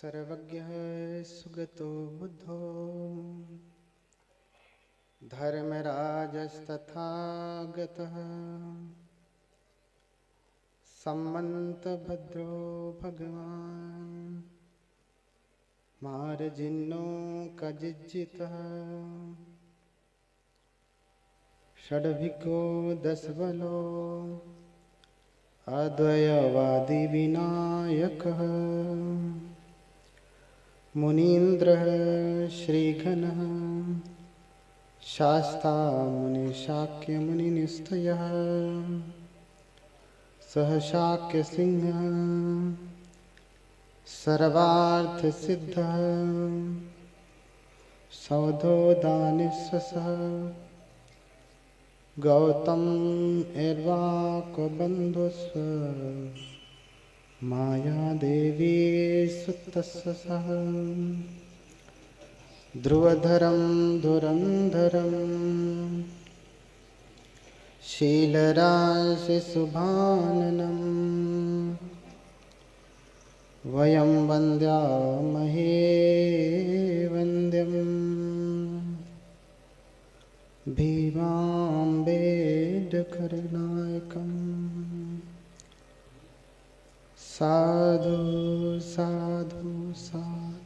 सर्वज्ञः सुगतो बुद्धो धर्मराजस्तथागतः सम्मन्तभद्रो भगवान् मार्जिन्नो कजिज्जितः षड्भिको दशबलो अद्वयवादी विनायकः मुनीन्द्रः श्रीघनः शास्ता मुनिशाक्यमुनिनिस्तयः सह शाक्यसिंहः सर्वार्थसिद्धः सौधोदानिस्सः गौतम एर्वाकबन्धुस्व मायादेवी सुतस्य सह ध्रुवधरं धुरन्धरं शीलराशिशुभाननं वयं वन्द्यामहे वन्द्यम् भीमाम्बेडकरनायकम् साधु साधु साधु।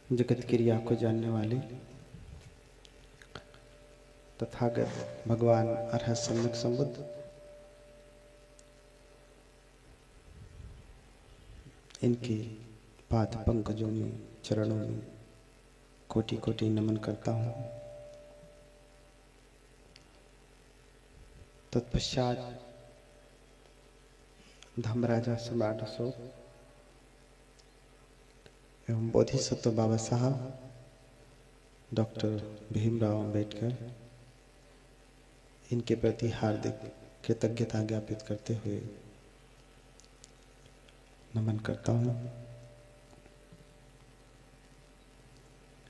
जगत क्रिया को जानने वाले तथागत भगवान अरहत सम्यक संबुद्ध इनके पाद पंकजों में चरणों में कोटि कोटि नमन करता हूँ। तत्पश्चात धर्मराजा सम्राट अशोक एवं बोधिसत्व बाबा साहब डॉक्टर भीमराव अंबेडकर इनके प्रति हार्दिक कृतज्ञता ज्ञापित करते हुए नमन करता हूँ।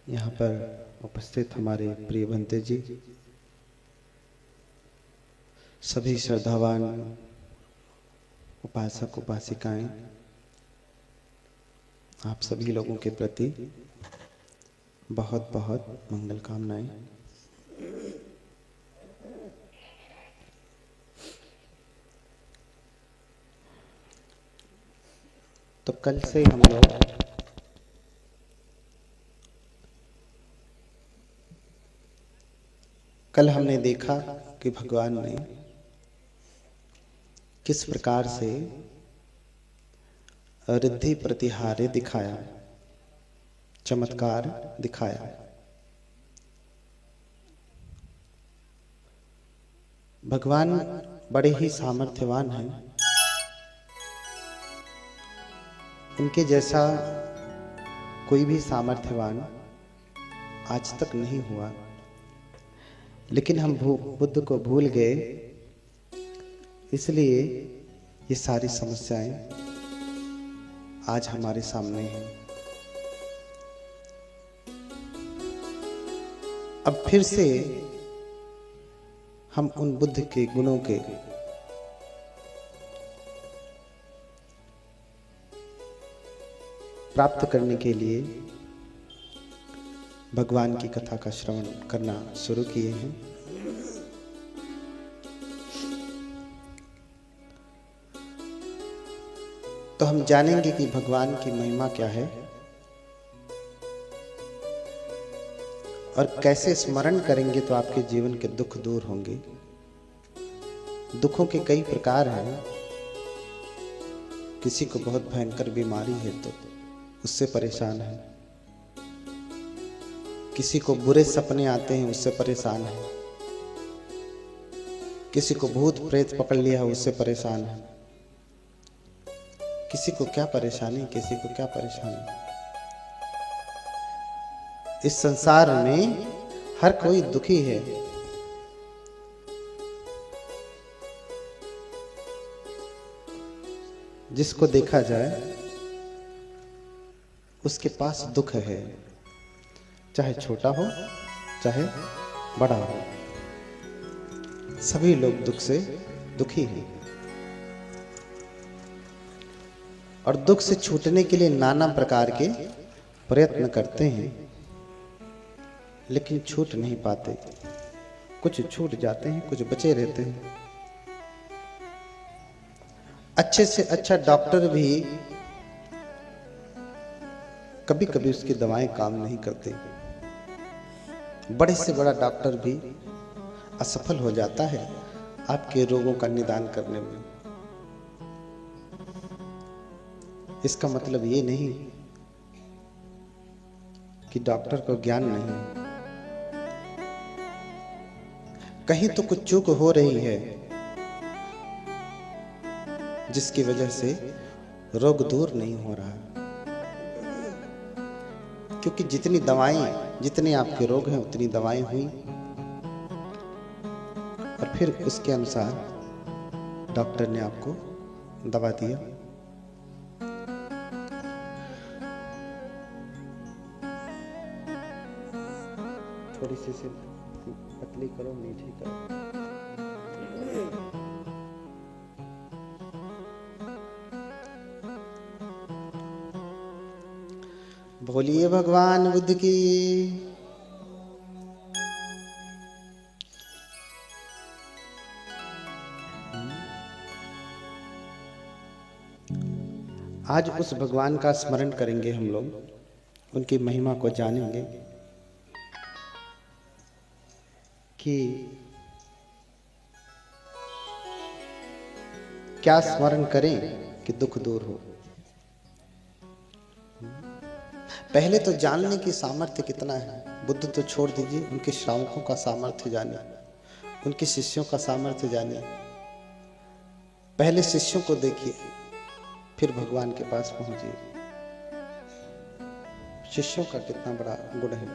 यहाँ पर उपस्थित हमारे प्रिय भंते जी, सभी श्रद्धावान उपासक उपासिकाएं, आप सभी लोगों के प्रति बहुत बहुत मंगल कामनाएं। तो कल से हम लोग कल हमने देखा कि भगवान ने किस प्रकार से रिद्धि प्रतिहार्य दिखाया, चमत्कार दिखाया। भगवान बड़े ही सामर्थ्यवान हैं। इनके जैसा कोई भी सामर्थ्यवान आज तक नहीं हुआ, लेकिन हम बुद्ध को भूल गए, इसलिए ये सारी समस्याएं आज हमारे सामने हैं। अब फिर से हम उन बुद्ध के गुणों के प्राप्त करने के लिए भगवान की कथा का श्रवण करना शुरू किए हैं। तो हम जानेंगे कि भगवान की महिमा क्या है और कैसे स्मरण करेंगे तो आपके जीवन के दुख दूर होंगे। दुखों के कई प्रकार हैं। किसी को बहुत भयंकर बीमारी है तो उससे परेशान है, किसी को बुरे सपने आते हैं उससे परेशान है, किसी को भूत प्रेत पकड़ लिया है उससे परेशान है, किसी को क्या परेशानी, किसी को क्या परेशानी। इस संसार में हर कोई दुखी है। जिसको देखा जाए उसके पास दुख है, चाहे छोटा हो चाहे बड़ा हो, सभी लोग दुख से दुखी हैं और दुख से छूटने के लिए नाना प्रकार के प्रयत्न करते हैं, लेकिन छूट नहीं पाते। कुछ छूट जाते हैं, कुछ बचे रहते हैं। अच्छे से अच्छा डॉक्टर भी कभी कभी उसकी दवाएं काम नहीं करते। बड़े से बड़ा डॉक्टर भी असफल हो जाता है आपके रोगों का निदान करने में। इसका मतलब ये नहीं कि डॉक्टर को ज्ञान नहीं है। कहीं तो कुछ चूक हो रही है जिसकी वजह से रोग दूर नहीं हो रहा, क्योंकि जितनी दवाएं, जितने आपके रोग हैं उतनी दवाएं हुई और फिर उसके अनुसार डॉक्टर ने आपको दवा दिया। थोड़ी सी पतली करो, मीठी करो। बोलिए भगवान बुद्ध की। आज उस भगवान का स्मरण करेंगे हम लोग, उनकी महिमा को जानेंगे कि क्या स्मरण करें कि दुख दूर हो। पहले तो जानने की सामर्थ्य कितना है। बुद्ध तो छोड़ दीजिए, उनके श्रावकों का सामर्थ्य जाने, उनके शिष्यों का सामर्थ्य जाने। पहले शिष्यों को देखिए, फिर भगवान के पास पहुंचिए। शिष्यों का कितना बड़ा गुण है।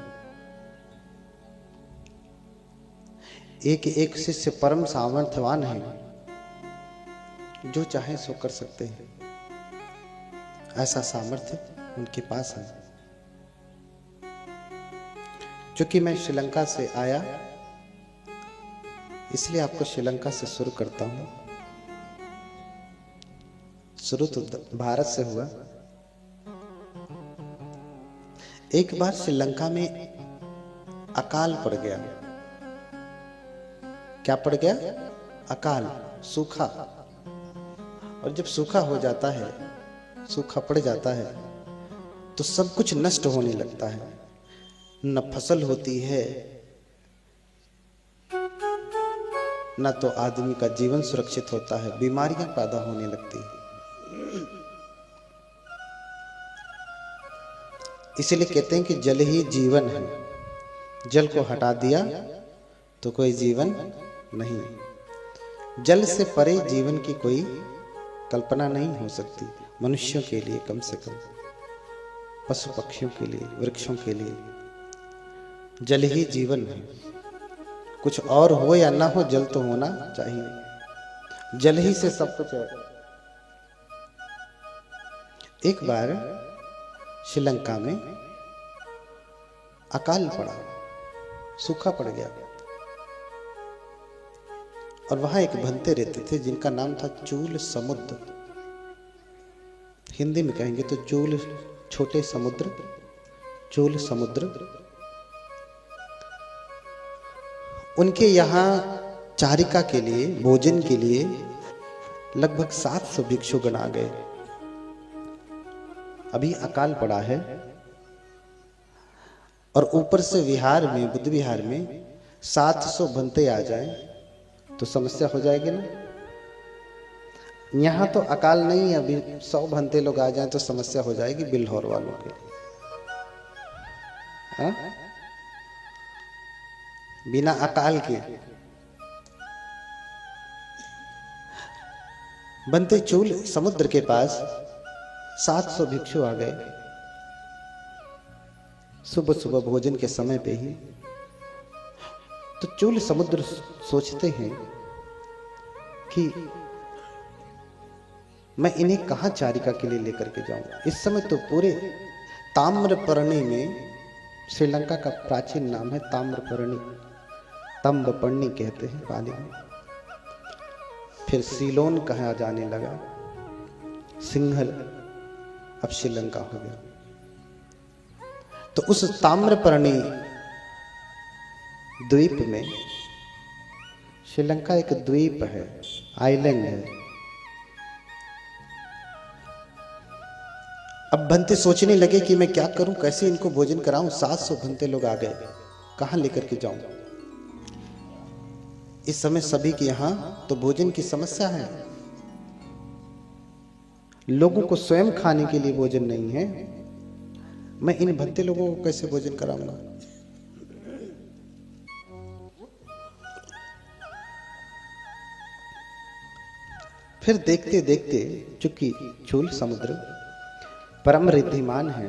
एक एक शिष्य परम सामर्थ्यवान है, जो चाहे सो कर सकते हैं। ऐसा सामर्थ्य उनके पास है। क्योंकि मैं श्रीलंका से आया, इसलिए आपको श्रीलंका से शुरू करता हूं। शुरू तो भारत से हुआ। एक बार श्रीलंका में अकाल पड़ गया। क्या पड़ गया? अकाल, सूखा। और जब सूखा हो जाता है, सूखा पड़ जाता है, तो सब कुछ नष्ट होने लगता है। न फसल होती है, न तो आदमी का जीवन सुरक्षित होता है, बीमारियां पैदा होने लगती है। इसलिए कहते हैं कि जल ही जीवन है। जल को हटा दिया तो कोई जीवन नहीं। जल से परे जीवन की कोई कल्पना नहीं हो सकती। मनुष्यों के लिए कम से कम, पशु पक्षियों के लिए, वृक्षों के लिए जल ही जीवन है। कुछ और हो या ना हो, जल तो होना चाहिए। जल ही से सब कुछ है। एक बार श्रीलंका में अकाल पड़ा, सूखा पड़ गया। और वहां एक भंते रहते थे जिनका नाम था चूल समुद्र। हिंदी में कहेंगे तो चूल, छोटे समुद्र, चूल समुद्र। उनके यहाँ चारिका के लिए, भोजन के लिए लगभग 700 भिक्षुगण आ गए। अभी अकाल पड़ा है और ऊपर से विहार में, बुद्ध विहार में 700 भंते आ जाएं तो समस्या हो जाएगी ना। यहाँ तो अकाल नहीं है, अभी 100 भंते लोग आ जाएं तो समस्या हो जाएगी बिल्हौर वालों के। हाँ? बिना अकाल के बनते चूल समुद्र के पास 700 भिक्षु आ गए। सुबह सुबह भोजन के समय पे ही। तो चूल समुद्र सोचते हैं कि मैं इन्हें कहां चारिका के लिए लेकर के जाऊं। इस समय तो पूरे ताम्रपर्णी में श्रीलंका का प्राचीन नाम है ताम्रपर्णी, तंबपर्णी कहते हैं पाली में। फिर सीलोन कहा जाने लगा, सिंघल, अब श्रीलंका हो गया। तो उस ताम्रपर्णी द्वीप में, श्रीलंका एक द्वीप है, आइलैंड है। अब भंते सोचने लगे कि मैं क्या करूं, कैसे इनको भोजन कराऊं। 700 भंते लोग आ गए, कहां लेकर के जाऊं। इस समय सभी के यहां तो भोजन की समस्या है, लोगों को स्वयं खाने के लिए भोजन नहीं है। मैं इन भंते लोगों को कैसे भोजन कराऊंगा। फिर देखते देखते, चूंकि चूल समुद्र परम रिद्धिमान है,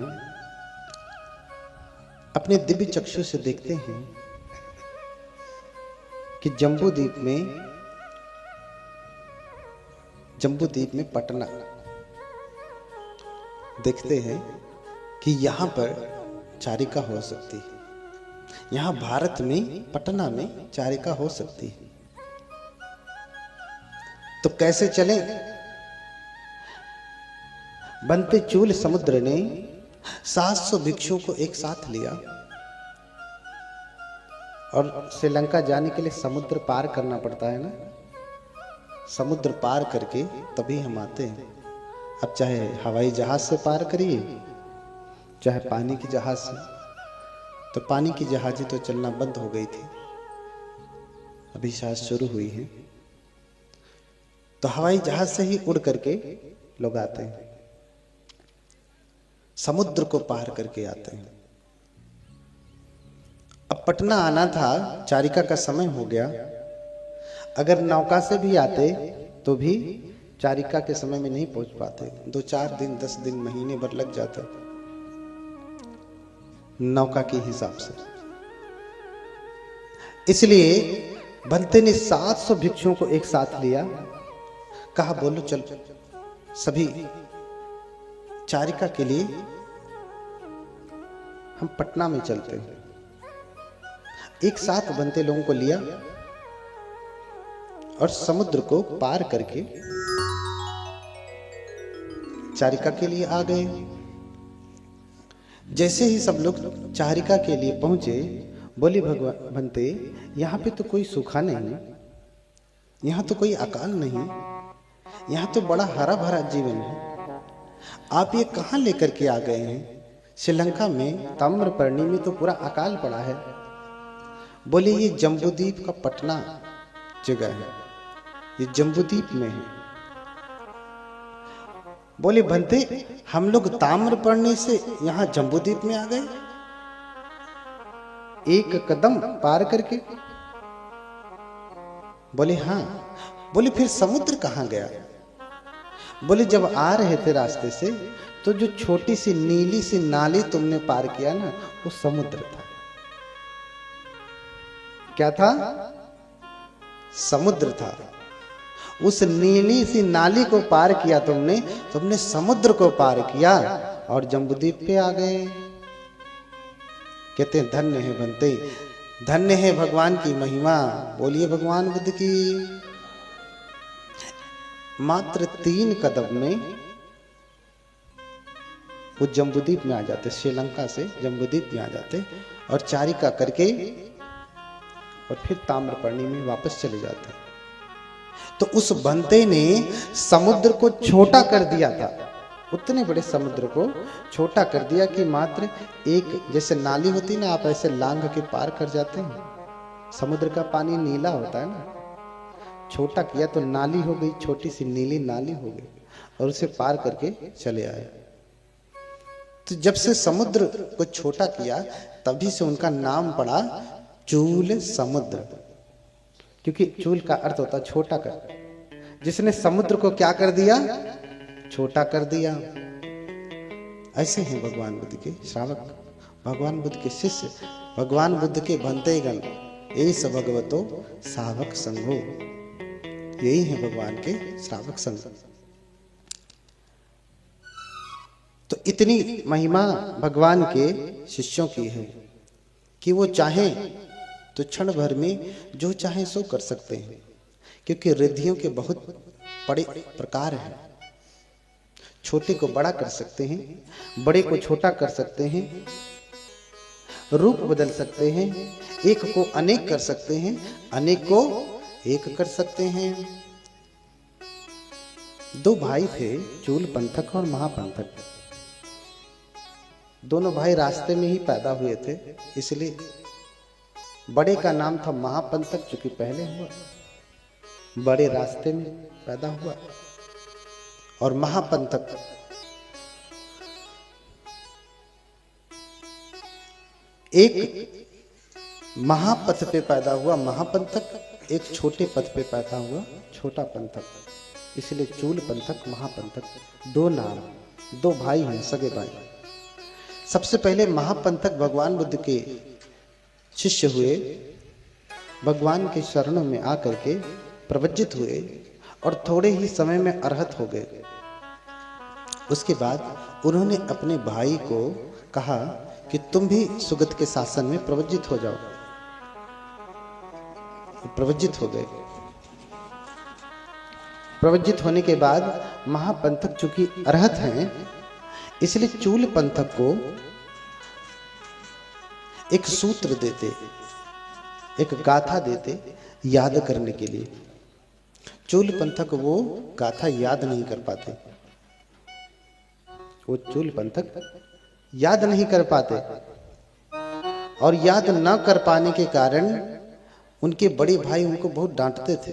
अपने दिव्य चक्षु से देखते हैं कि जम्बूद्वीप में पटना, देखते हैं कि यहां पर चारिका हो सकती है। यहां भारत में पटना में चारिका हो सकती है, तो कैसे चले। बनते चूल समुद्र ने 700 भिक्षुओं को एक साथ लिया और श्रीलंका जाने के लिए समुद्र पार करना पड़ता है ना, समुद्र पार करके तभी हम आते हैं। अब चाहे हवाई जहाज से पार करिए, चाहे पानी की जहाज से। तो पानी की जहाजें तो चलना बंद हो गई थी, अभी शायद शुरू हुई है। तो हवाई जहाज से ही उड़ करके लोग आते हैं, समुद्र को पार करके आते हैं। अब पटना आना था, चारिका का समय हो गया। अगर नौका से भी आते तो भी चारिका के समय में नहीं पहुंच पाते, 2-4 दिन, 10 दिन, महीने भर लग जाते नौका के हिसाब से। इसलिए भंते ने 700 भिक्षुओं को एक साथ लिया, कहा बोलो चल सभी चारिका के लिए हम पटना में चलते हैं। एक साथ बनते लोगों को लिया और समुद्र को पार करके चारिका के लिए आ गए। जैसे ही सब लोग चारिका के लिए पहुंचे, बोले भगवान बनते, यहां पे तो कोई सूखा नहीं, यहां तो कोई अकाल नहीं, यहां तो बड़ा हरा भरा जीवन है। आप ये कहां लेकर के आ गए हैं। श्रीलंका में ताम्रपर्णी में तो पूरा अकाल पड़ा है। बोले ये जम्बूद्वीप का पटना जगह है, ये जम्बूद्वीप में है। बोले भंते, हम लोग ताम्रपर्णी से यहां जम्बूद्वीप में आ गए, एक कदम पार करके। बोले हाँ। बोले फिर समुद्र कहां गया। बोले जब आ रहे थे रास्ते से तो जो छोटी सी नीली सी नाली तुमने पार किया ना, वो समुद्र था। क्या था। समुद्र था। उस नीली सी नाली को पार किया तुमने समुद्र को पार किया और जम्बूद्वीप पे आ गए। कहते हैं धन्य है बनते, धन्य है भगवान की महिमा। बोलिए भगवान बुद्ध की। मात्र 3 कदम में वो जम्बूद्वीप में आ जाते, श्रीलंका से जम्बूद्वीप में आ जाते और चारिका करके और फिर ताम्रपर्णी में वापस चले जाते। तो उस बंते ने समुद्र को छोटा कर दिया था, उतने बड़े समुद्र को छोटा कर दिया कि मात्र एक, जैसे नाली होती ना, आप ऐसे लांघ के पार कर जाते हैं। समुद्र का पानी नीला होता है ना, छोटा किया तो नाली हो गई, छोटी सी नीली नाली हो गई और उसे पार करके चले आए। तो जब से समुद्र को छोटा किया तभी से उनका नाम पड़ा चूल समुद्र, क्योंकि चूल का अर्थ होता छोटा कर। जिसने समुद्र को क्या कर दिया, छोटा कर दिया। ऐसे हैं भगवान बुद्ध के श्रावक, भगवान बुद्ध के शिष्य, भगवान बुद्ध के भंतेगण। एस भगवतो सावक संघो, यही है भगवान के श्रावक संघ। तो इतनी महिमा भगवान के शिष्यों की है। कि वो चाहें तो क्षण भर में जो चाहें सो कर सकते हैं, क्योंकि रिद्धियों के बहुत बड़े प्रकार हैं। छोटे को बड़ा कर सकते हैं, बड़े को छोटा कर सकते हैं, रूप बदल सकते हैं, एक को अनेक कर सकते हैं, अनेक को एक कर सकते हैं। दो भाई थे, चूल पंथक और महापंथक। दोनों भाई रास्ते में ही पैदा हुए थे, इसलिए बड़े का नाम था महापंथक, चूंकि पहले हुआ, बड़े रास्ते में पैदा हुआ। और महापंथक एक महापथ पे पैदा हुआ महापंथक, एक छोटे पथ पे पैदा हुआ छोटा पंथक, इसलिए चूल पंथक महापंथक। दो नाम, दो भाई हैं, सगे भाई। सबसे पहले महापंथक भगवान बुद्ध के शिष्य हुए, भगवान के शरणों में आकर के प्रवज्जित हुए और थोड़े ही समय में अरहत हो गए। उसके बाद उन्होंने अपने भाई को कहा कि तुम भी सुगत के शासन में प्रवज्जित हो जाओ। प्रवज्जित हो गए। प्रवज्जित होने के बाद महापंथक चूंकि अरहत हैं, इसलिए चूल पंथक को एक सूत्र देते, एक गाथा देते याद करने के लिए। चूल पंथक वो गाथा याद नहीं कर पाते, वो चूल पंथक याद नहीं कर पाते, और याद न कर पाने के कारण उनके बड़े भाई उनको बहुत डांटते थे।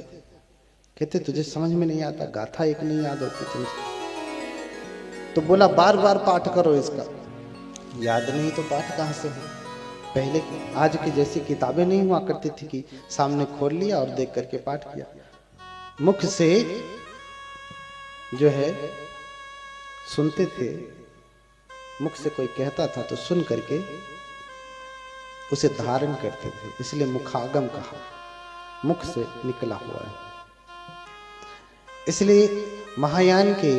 कहते तुझे समझ में नहीं आता, गाथा एक नहीं याद होती तुमसे। तो बोला बार बार पाठ करो इसका। याद नहीं तो पाठ कहां से हो? पहले आज की जैसी किताबें नहीं हुआ करती थी कि सामने खोल लिया और देख करके पाठ किया। मुख से जो है सुनते थे, मुख से कोई कहता था तो सुन करके उसे धारण करते थे, इसलिए मुखागम कहा, मुख से निकला हुआ है। इसलिए महायान के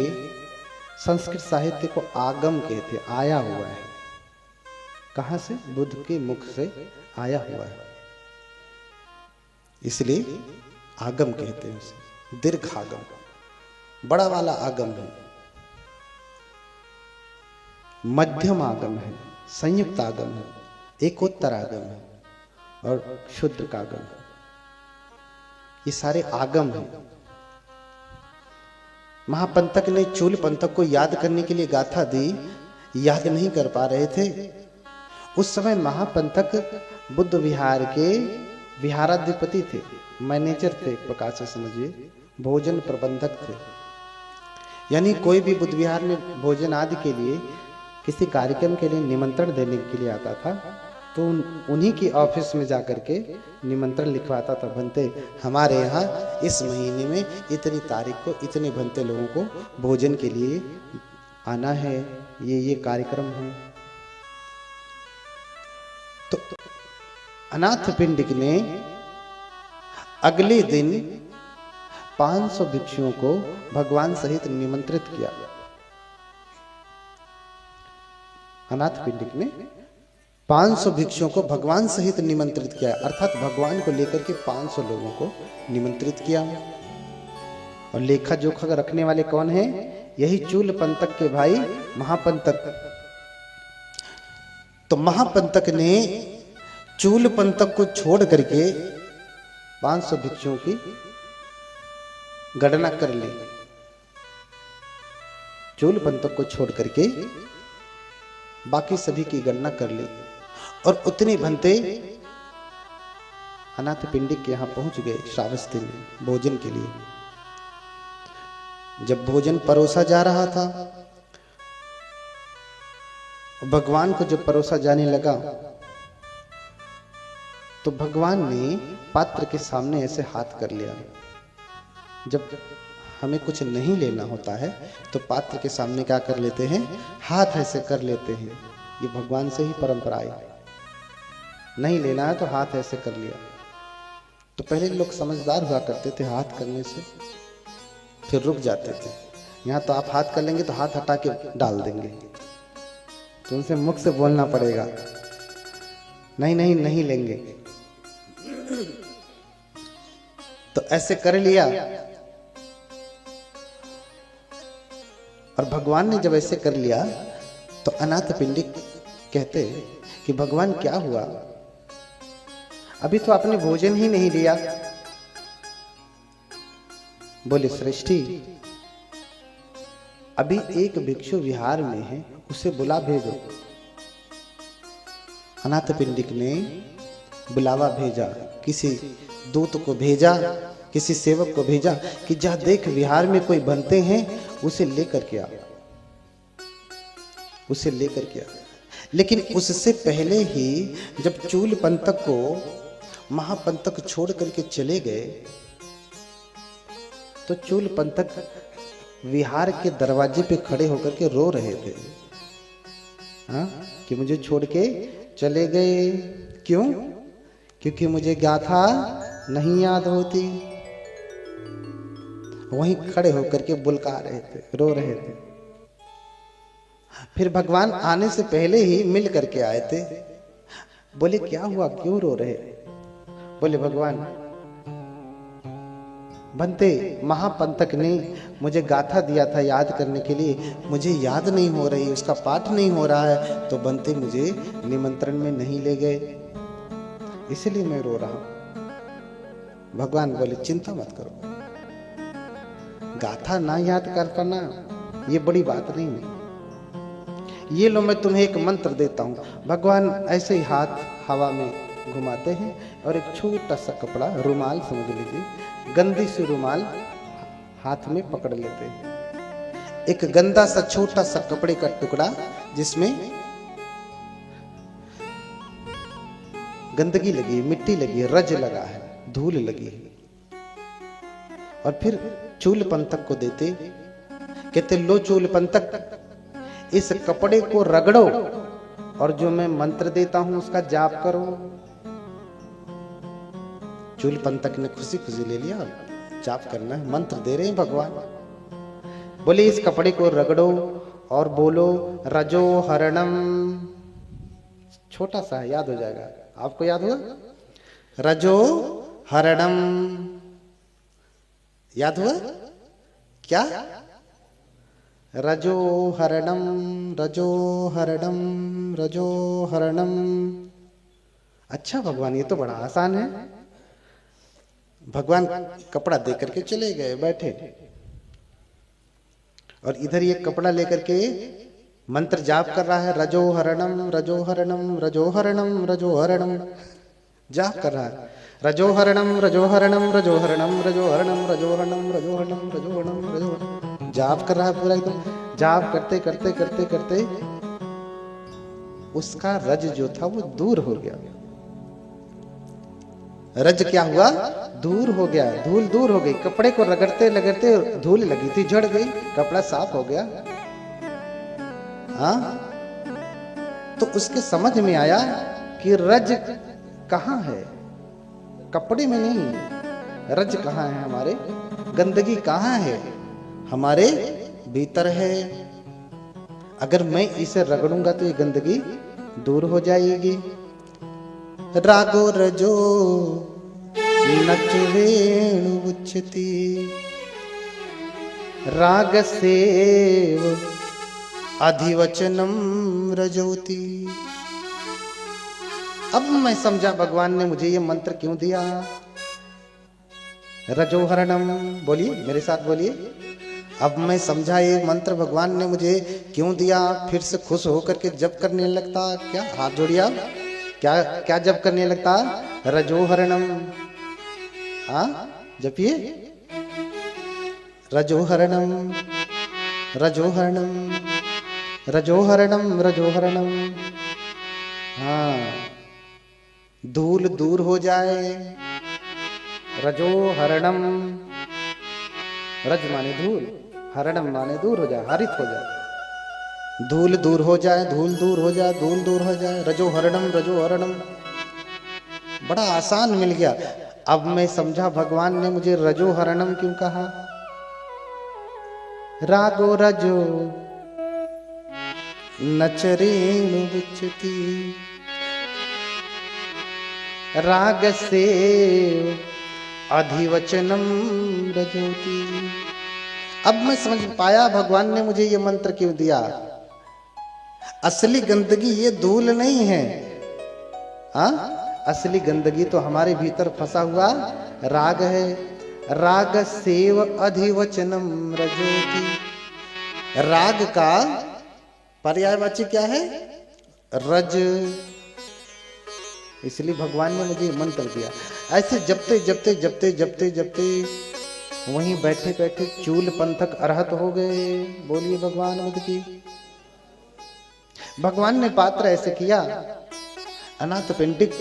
संस्कृत साहित्य को आगम कहते, आया हुआ है। कहां से? बुद्ध के मुख से आया हुआ है, इसलिए आगम कहते हैं उसे। दीर्घागम, बड़ा वाला आगम है, मध्यम आगम है, संयुक्त आगम है, एकोत्तर आगम है और शुद्ध कागम। ये सारे आगम हैं। महापंथक ने चूल पंथक को याद करने के लिए गाथा दी, याद नहीं कर पा रहे थे। उस समय महापंथक बुद्ध विहार के विहाराधिपति थे, मैनेजर थे, एक प्रकार से समझिए भोजन प्रबंधक थे। यानी कोई भी बुद्ध विहार में भोजन आदि के लिए, किसी कार्यक्रम के लिए निमंत्रण देने के लिए आता था, तो उन्हीं की ऑफिस में जाकर के निमंत्रण लिखवाता था। भंते हमारे यहाँ इस महीने में इतनी तारीख को इतने भंते लोगों को भोजन के लिए आना है, ये कार्यक्रम है। तो अनाथ पिंडिक ने अगले दिन 500 भिक्षुओं को भगवान सहित निमंत्रित किया। अनाथ पिंडिक ने 500 भिक्षुओं को भगवान सहित निमंत्रित किया, अर्थात भगवान को लेकर के 500 लोगों को निमंत्रित किया। और लेखा जोखा रखने वाले कौन हैं? यही चूल पंथक के भाई महापंथक। तो महापंथक ने चूल पंथक को छोड़ करके 500 भिक्षुओं की गणना कर ली। चूल पंथक को छोड़ करके बाकी सभी की गणना कर ली, और उतने भंते अनाथ पिंडिक के यहां पहुंच गए श्रावस्ती में भोजन के लिए। जब भोजन परोसा जा रहा था, भगवान को जब परोसा जाने लगा, तो भगवान ने पात्र के सामने ऐसे हाथ कर लिया। जब हमें कुछ नहीं लेना होता है तो पात्र के सामने क्या कर लेते हैं? हाथ ऐसे कर लेते हैं। ये भगवान से ही परंपरा आई। नहीं लेना है तो हाथ ऐसे कर लिया। तो पहले लोग समझदार हुआ करते थे, हाथ करने से फिर रुक जाते थे। यहाँ तो आप हाथ कर लेंगे तो हाथ हटा के डाल देंगे, तो उनसे मुख से बोलना पड़ेगा। नहीं नहीं नहीं लेंगे। तो ऐसे कर लिया, और भगवान ने जब ऐसे कर लिया तो अनाथ पिंडिक कहते कि भगवान क्या हुआ, अभी तो आपने भोजन ही नहीं लिया। बोले श्रेष्ठी, अभी एक भिक्षु विहार में है, उसे बुला भेजो। अनाथ पिंडिक ने बुलावा भेजा, किसी दूत को भेजा, किसी सेवक को भेजा कि जा देख विहार में कोई बनते हैं, उसे लेकर के आ, उसे लेकर के आ। लेकिन उससे पहले ही जब चूल पंथक को महापंथक छोड़ करके चले गए तो चूल पंथक विहार के दरवाजे पे खड़े होकर के रो रहे थे, हाँ, कि मुझे छोड़ के चले गए। क्यों? क्योंकि मुझे गाथा नहीं याद होती। वहीं खड़े होकर के बुलका रहे थे, रो रहे थे। फिर भगवान आने से पहले ही मिल करके आए थे। बोले क्या हुआ, क्यों रो रहे? बोले भगवान, बनते महापंथक ने मुझे गाथा दिया था याद करने के लिए, मुझे याद नहीं हो रही, उसका पाठ नहीं हो रहा है, तो बनते मुझे निमंत्रण में नहीं ले गए, इसलिए मैं रो रहा हूं। भगवान बोले चिंता मत करो, गाथा ना याद कर पाना ये बड़ी बात नहीं है। ये लो मैं तुम्हें एक मंत्र देता हूं। भगवान ऐसे ही हाथ हवा में घुमाते हैं और एक छोटा सा कपड़ा, रुमाल समझ लीजिए, गंदी सी रुमाल हाथ में पकड़ लेते हैं। एक गंदा सा छोटा सा कपड़े का टुकड़ा जिसमें गंदगी लगी, मिट्टी लगी, रज लगा है, धूल लगी है, और फिर चूल पंथक को देते, कहते लो चूल पंथक, इस कपड़े को रगड़ो और जो मैं मंत्र देता हूं उसका जाप करो। चूल पंथक ने खुशी खुशी ले लिया, जाप करना है, मंत्र दे रहे हैं भगवान। बोले इस कपड़े को रगड़ो और बोलो रजो हरणम। छोटा सा है, याद हो जाएगा, आपको याद हुआ? रजो हरणम याद हुआ क्या? रजो हरणम, रजो हरणम, रजो हरणम। अच्छा भगवान, ये तो बड़ा आसान है। भगवान कपड़ा दे करके चले गए, बैठे, और इधर ये कपड़ा लेकर के मंत्र जाप कर रहा है, रजो हरणम, रजो हरणम, रजो हरणम, रजो हरणम, जाप कर रहा है, रजो हरणम, रजो हरणम, रजो हरणम, रजो हरणम, रजो हरणम, रजो हरणम, रजो हरणम, रजो हरणम, जाप कर रहा है पूरा एकदम। जाप करते करते करते करते उसका रज जो था वो दूर हो गया। रज क्या हुआ? दूर हो गया, धूल दूर हो गई। कपड़े को रगड़ते रगड़ते धूल लगी थी, झड़ गई, कपड़ा साफ हो गया। हाँ, तो उसके समझ में आया कि रज कहाँ है, कपड़े में नहीं। रज कहाँ है हमारे? गंदगी कहाँ है? हमारे भीतर है। अगर मैं इसे रगड़ूंगा तो ये गंदगी दूर हो जाएगी। रागो रजो नच वेणु उच्चती, राग सेव अधिवचनम रजोती। अब मैं समझा भगवान ने मुझे ये मंत्र क्यों दिया। रजोहरणम, बोलिए मेरे साथ बोलिए। अब मैं समझा ये मंत्र भगवान ने मुझे क्यों दिया। फिर से खुश होकर के जप करने लगता। क्या हाथ जोड़िए आप, क्या क्या जप करने लगता? रजोहरणम। हाँ जपिए, रजोहरणम, रजोहरणम, रजोहरणम, रजोहरणम। हाँ, धूल दूर हो जाए। रजोहरणम, रज माने धूल, हरणम माने दूर हो जाए, हरित हो जाए। धूल दूर हो जाए, धूल दूर हो जाए, धूल दूर हो जाए। रजोहरणम, रजोहरणम, बड़ा आसान मिल गया। अब मैं समझा भगवान ने मुझे रजोहरणम क्यों कहा। रागो रजो नचरेणु विच्युति, राग से अधिवचनम रजोति। अब मैं समझ पाया भगवान ने मुझे ये मंत्र क्यों दिया। असली गंदगी ये धूल नहीं है, असली गंदगी तो हमारे भीतर फंसा हुआ राग है। राग सेव अधिवचनम रजोति। राग का पर्यायवाची क्या है? रज। इसलिए भगवान ने मुझे मंत्र दिया। ऐसे जपते जपते जपते जपते जपते वहीं बैठे बैठे चूल पंथक अरहत हो गए। बोलिए भगवान बुद्ध की। भगवान ने पात्र ऐसे किया, अनाथ पिंडिक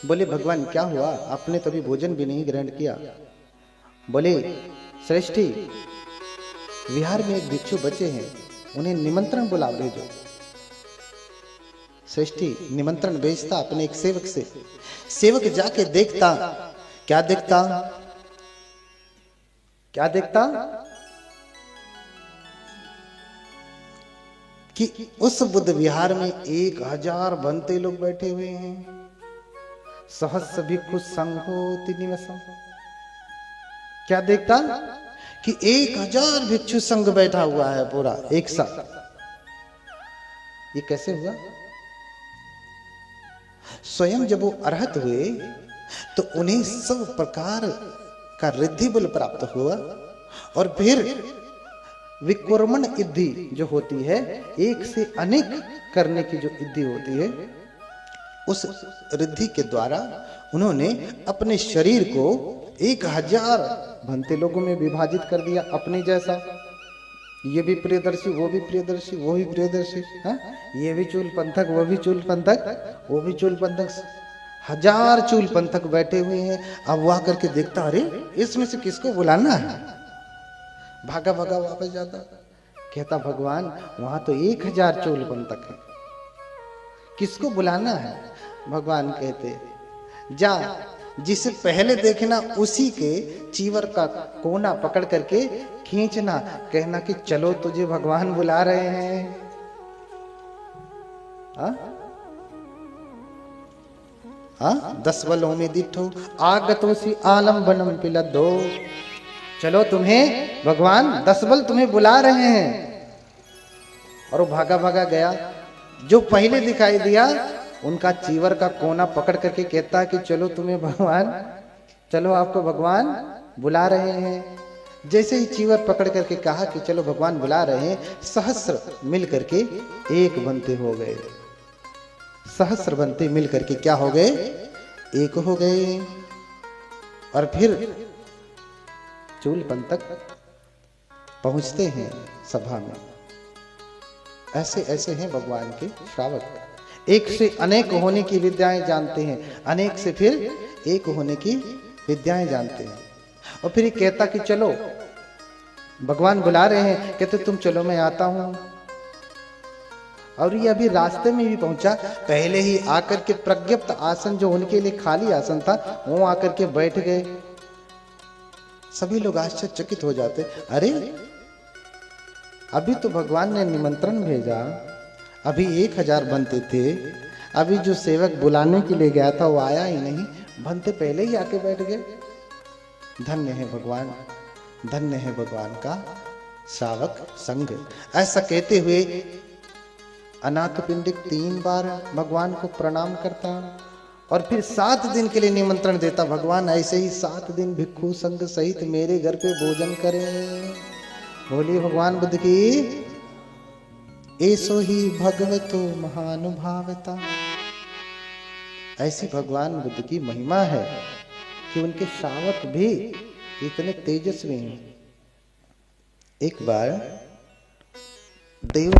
बोले भगवान क्या हुआ, आपने तभी भोजन भी नहीं ग्रहण किया। बोले श्रेष्ठी, विहार में एक भिक्षु बचे हैं, उन्हें निमंत्रण बुला भेजो। श्रेष्ठी निमंत्रण भेजता अपने एक सेवक से। सेवक जाके देखता, क्या देखता? क्या देखता? कि उस बुद्ध विहार में 1000 बनते लोग बैठे हुए हैं। सहस्र भिक्षु संघोति निवसम्। क्या देखता? कि 1000 भिक्षु संघ बैठा हुआ है पूरा एक साथ। ये कैसे हुआ? स्वयं जब वो अरहत हुए तो उन्हें सब प्रकार का रिद्धि बल प्राप्त हुआ, और फिर विक्रमण इद्धि जो होती है, एक से अनेक करने की जो इद्धि होती है, उस रिद्धि के द्वारा उन्होंने अपने शरीर को 1000 भंते लोगों में विभाजित कर दिया अपने जैसा। ये भी प्रियदर्शी, वो भी प्रियदर्शी, वो भी प्रियदर्शी, ये भी चूल पंथक, वो भी चूल पंथक, वो भी चूल पंथक। 1000 चूल पंथक बैठे हुए हैं। अब वो आकर के देखता, अरे इसमें से किसको बुलाना है? भागा भागा वापस जाता, कहता भगवान वहां तो 1000 चूल पंथक है, किसको बुलाना है? भगवान कहते जा, जिसे पहले देखना उसी के चीवर का कोना पकड़ करके खींचना, कहना कि चलो तुझे भगवान बुला रहे हैं। हाँ 10 बलों में दिठो आगतोसी आलम्बनम पिलदो। चलो तुम्हें भगवान 10 बल तुम्हें बुला रहे हैं। और वो भागा भागा गया। जो पहले दिखाई दिया उनका चीवर का कोना पकड़ करके कहता कि चलो तुम्हें भगवान, चलो आपको भगवान बुला रहे हैं। जैसे ही चीवर पकड़ करके कहा कि चलो भगवान बुला रहे हैं, सहस्र मिल करके एक बनते हो गए। सहस्र बनते मिल करके क्या हो गए? एक हो गए। और फिर चूल पंथक पहुंचते हैं सभा में। ऐसे ऐसे हैं भगवान के श्रावक, एक से अनेक होने की विद्याएं जानते हैं, अनेक से फिर एक होने की विद्याएं जानते हैं। और फिर ये कहता कि चलो भगवान बुला रहे हैं, कहते तुम चलो मैं आता हूं। और ये अभी रास्ते में भी पहुंचा, पहले ही आकर के प्रज्ञप्त आसन जो उनके लिए खाली आसन था वो आकर के बैठ गए। सभी लोग आश्चर्यचकित हो जाते, अरे अभी तो भगवान ने निमंत्रण भेजा, अभी 1000 बनते थे, अभी जो सेवक बुलाने के लिए गया था वो आया ही नहीं, बनते पहले ही आके बैठ गए। धन्य है भगवान, धन्य है भगवान का श्रावक संघ। ऐसा कहते हुए अनाथ पिंडिक 3 बार भगवान को प्रणाम करता और फिर 7 दिन के लिए निमंत्रण देता। भगवान ऐसे ही 7 दिन भिक्षु संघ सहित मेरे घर पे भोजन करें। बोलिए भगवान बुद्ध की। ऐसो ही भगवतो महानुभावता। ऐसी भगवान बुद्ध की महिमा है कि उनके श्रावक भी इतने तेजस्वी हैं। एक बार देव